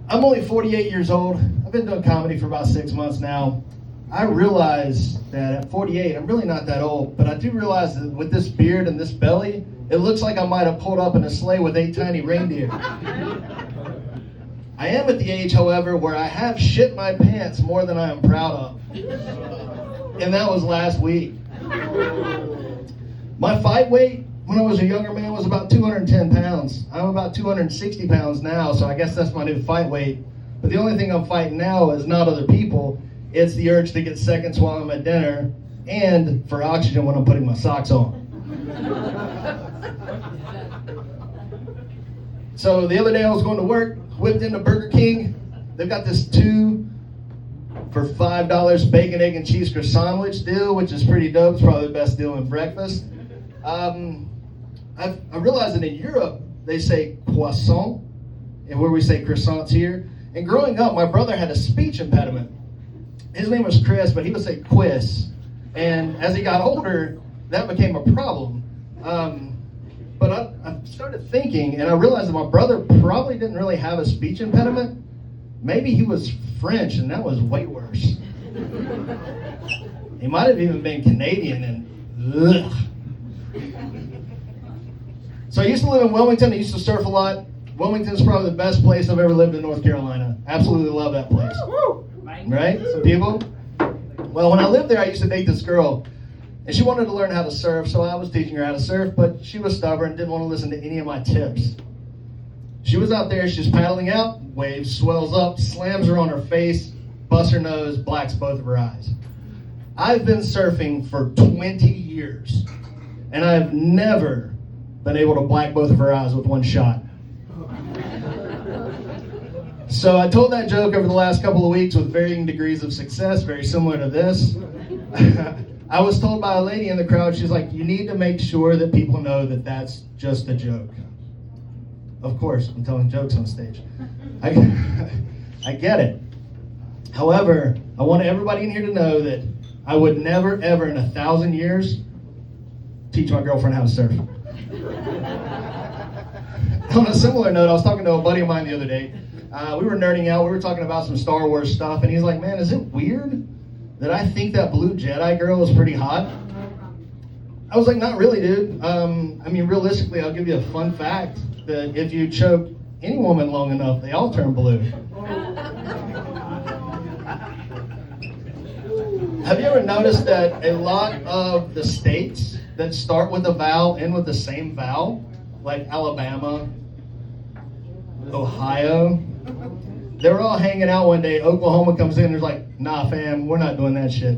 I'm only 48 years old. I've been doing comedy for about 6 months now. I realize that at 48, I'm really not that old, but I do realize that with this beard and this belly, it looks like I might have pulled up in a sleigh with 8 tiny reindeer. I am at the age, however, where I have shit my pants more than I am proud of. And that was last week. My fight weight when I was a younger man was about 210 pounds. I'm about 260 pounds now, so I guess that's my new fight weight. But the only thing I'm fighting now is not other people. It's the urge to get seconds while I'm at dinner and for oxygen when I'm putting my socks on. So the other day I was going to work, whipped into Burger King. They've got this 2 for $5 bacon, egg, and cheese croissant sandwich deal, which is pretty dope. It's probably the best deal in breakfast. I realized that in Europe, they say croissant, and where we say croissants here. And growing up, my brother had a speech impediment. His name was Chris, but he would say quiz. And as he got older, that became a problem. But I started thinking, and I realized that my brother probably didn't really have a speech impediment. Maybe he was French, and that was way worse. He might have even been Canadian, and ugh. So I used to live in Wilmington. I used to surf a lot. Wilmington's probably the best place I've ever lived in North Carolina. Absolutely love that place. Right? Some people? Well, when I lived there, I used to date this girl. And she wanted to learn how to surf, so I was teaching her how to surf, but she was stubborn and didn't want to listen to any of my tips. She was out there, she's paddling out, wave swells up, slams her on her face, busts her nose, blacks both of her eyes. I've been surfing for 20 years, and I've never been able to black both of her eyes with one shot. So I told that joke over the last couple of weeks with varying degrees of success, very similar to this. I was told by a lady in the crowd, she's like, you need to make sure that people know that that's just a joke. Of course, I'm telling jokes on stage. I get it. However, I want everybody in here to know that I would never, ever in 1,000 years teach my girlfriend how to surf. On a similar note, I was talking to a buddy of mine the other day. We were nerding out. We were talking about some Star Wars stuff, and he's like, man, is it weird that I think that blue Jedi girl is pretty hot? I was like, not really, dude. I mean, realistically, I'll give you a fun fact that if you choke any woman long enough, they all turn blue. Have you ever noticed that a lot of the states that start with a vowel end with the same vowel, like Alabama, Ohio, they're all hanging out one day. Oklahoma comes in and is like, nah, fam, we're not doing that shit.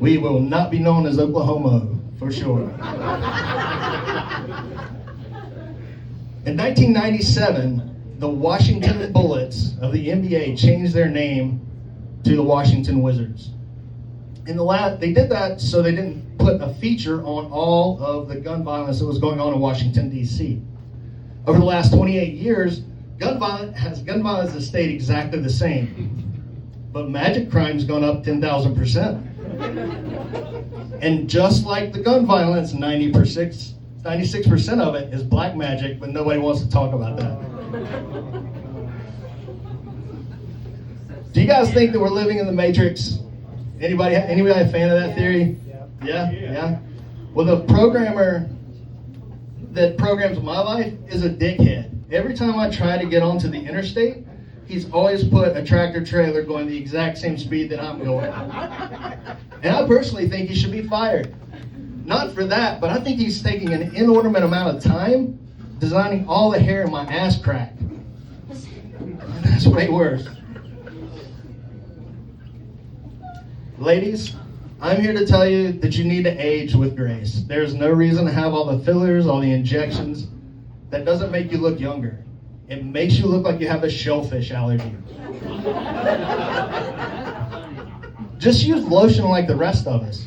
We will not be known as Oklahoma, for sure. In 1997, the Washington Bullets of the NBA changed their name to the Washington Wizards. They did that so they didn't put a feature on all of the gun violence that was going on in Washington, D.C. Over the last 28 years, gun violence has stayed exactly the same. But magic crime's gone up 10,000%. And just like the gun violence, 96% of it is black magic, but nobody wants to talk about that. Do you guys think that we're living in the Matrix? Anybody a fan of that theory? Yeah? Well, the programmer that programs my life is a dickhead. Every time I try to get onto the interstate, he's always put a tractor trailer going the exact same speed that I'm going. And I personally think he should be fired. Not for that, but I think he's taking an inordinate amount of time designing all the hair in my ass crack. That's way worse. Ladies, I'm here to tell you that you need to age with grace. There's no reason to have all the fillers, all the injections. That doesn't make you look younger. It makes you look like you have a shellfish allergy. Just use lotion like the rest of us.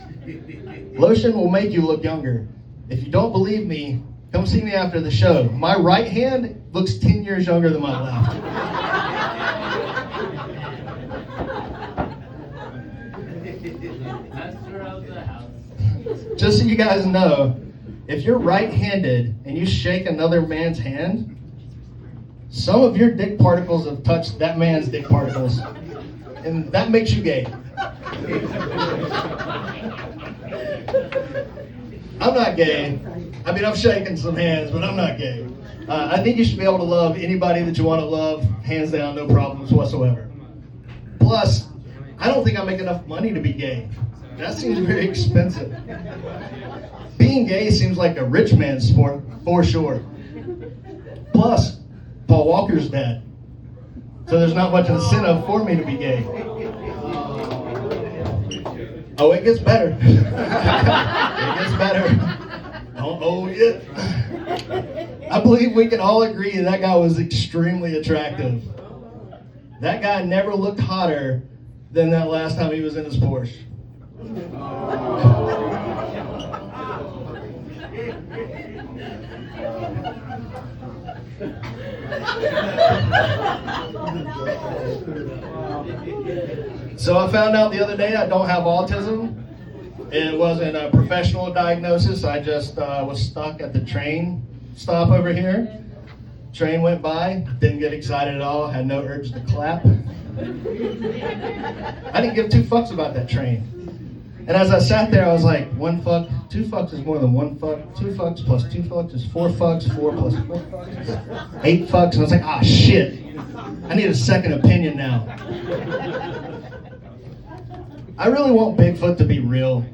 Lotion will make you look younger. If you don't believe me, come see me after the show. My right hand looks 10 years younger than my left. Just so you guys know, if you're right-handed and you shake another man's hand, Some of your dick particles have touched that man's dick particles, and that makes you gay. I'm not gay. I mean, I'm shaking some hands, but I'm not gay. I think you should be able to love anybody that you want to love, hands down, no problems whatsoever. Plus, I don't think I make enough money to be gay. That seems very expensive. Being gay seems like a rich man's sport, for sure. Plus, Paul Walker's dead. So there's not much incentive for me to be gay. Oh, it gets better. It gets better. Oh, yeah. I believe we can all agree that guy was extremely attractive. That guy never looked hotter than that last time he was in his Porsche. So I found out the other day I don't have autism. It wasn't a professional diagnosis. I just was stuck at the train stop over here. Train went by, didn't get excited at all, had no urge to clap. I didn't give two fucks about that train. And as I sat there, I was like, one fuck, two fucks is more than one fuck, two fucks plus two fucks is four fucks, four plus four fucks is 8 fucks. And I was like, ah, shit, I need a second opinion now. I really want Bigfoot to be real.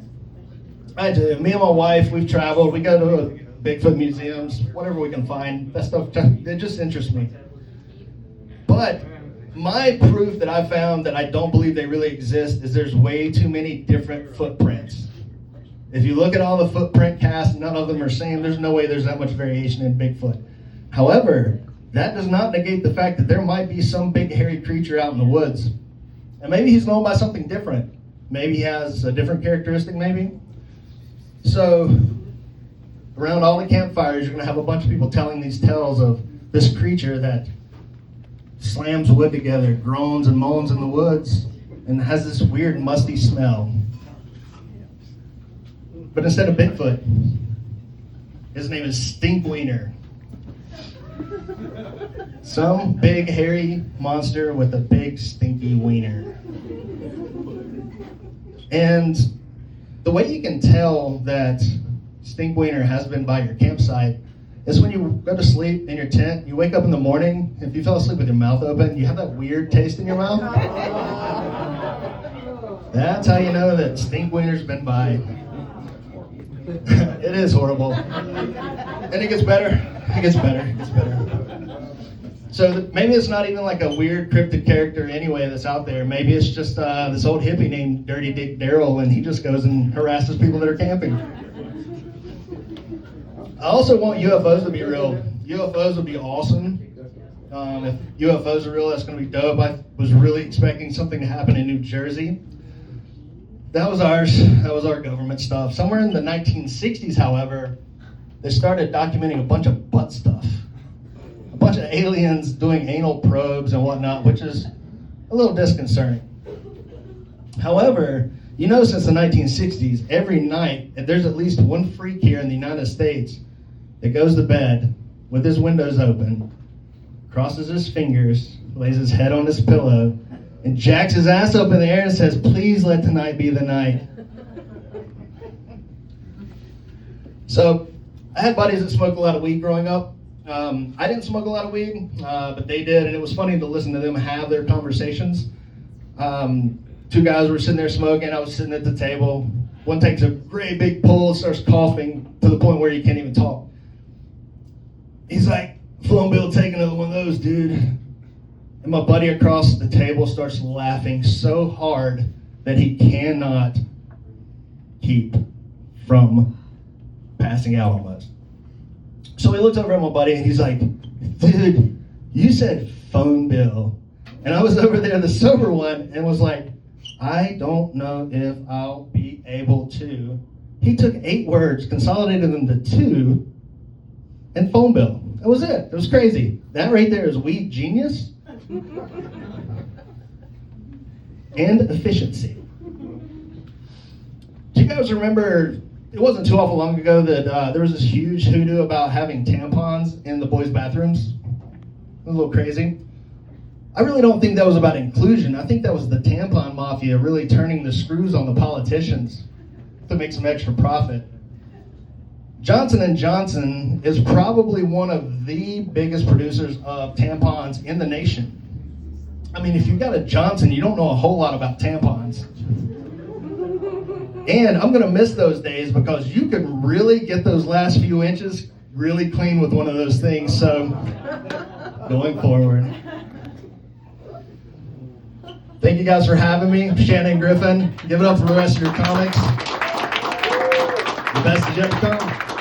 I do. Me and my wife, we've traveled. We go to Bigfoot museums, whatever we can find. That stuff, it just interests me. But my proof that I found that I don't believe they really exist is there's way too many different footprints. If you look at all the footprint casts, none of them are same. There's no way there's that much variation in Bigfoot. However, that does not negate the fact that there might be some big hairy creature out in the woods. And maybe he's known by something different. Maybe he has a different characteristic, maybe. So, around all the campfires, you're going to have a bunch of people telling these tales of this creature that slams wood together, groans and moans in the woods, and has this weird musty smell. But instead of Bigfoot, his name is Stinkwiener. Some big hairy monster with a big stinky wiener. And the way you can tell that Stinkwiener has been by your campsite is when you go to sleep in your tent, you wake up in the morning, if you fell asleep with your mouth open, you have that weird taste in your mouth. That's how you know that Stinkwiener's been by. It is horrible. And it gets better. It gets better. It gets better. So maybe it's not even like a weird cryptid character anyway that's out there. Maybe it's just this old hippie named Dirty Dick Darrell, and he just goes and harasses people that are camping. I also want UFOs to be real. UFOs would be awesome. If UFOs are real, that's going to be dope. I was really expecting something to happen in New Jersey. That was ours. That was our government stuff. Somewhere in the 1960s, however, they started documenting a bunch of butt stuff. A bunch of aliens doing anal probes and whatnot, which is a little disconcerting. However, you know, since the 1960s, every night, there's at least one freak here in the United States that goes to bed with his windows open, crosses his fingers, lays his head on his pillow, and jacks his ass up in the air and says, "Please let tonight be the night." So, I had buddies that smoked a lot of weed growing up. I didn't smoke a lot of weed, but they did, and it was funny to listen to them have their conversations. Two guys were sitting there smoking. I was sitting at the table. One takes a great big pull, starts coughing to the point where he can't even talk. He's like, "Phone bill, take another one of those, dude." And my buddy across the table starts laughing so hard that he cannot keep from passing out almost. So he looks over at my buddy and he's like, "Dude, you said phone bill." And I was over there, the sober one, and was like, "I don't know if I'll be able to." He took 8 words, consolidated them to 2, and phone bill. That was it. It was crazy. That right there is weed genius and efficiency. Do you guys remember, it wasn't too awful long ago that there was this huge hoodoo about having tampons in the boys' bathrooms? a little crazy. I really don't think that was about inclusion. I think that was the tampon mafia really turning the screws on the politicians to make some extra profit. Johnson & Johnson is probably one of the biggest producers of tampons in the nation. I mean, if you've got a Johnson, you don't know a whole lot about tampons. And I'm gonna miss those days because you can really get those last few inches really clean with one of those things, so going forward. Thank you guys for having me. Shannon Griffin, give it up for the rest of your comics. The best is yet to come.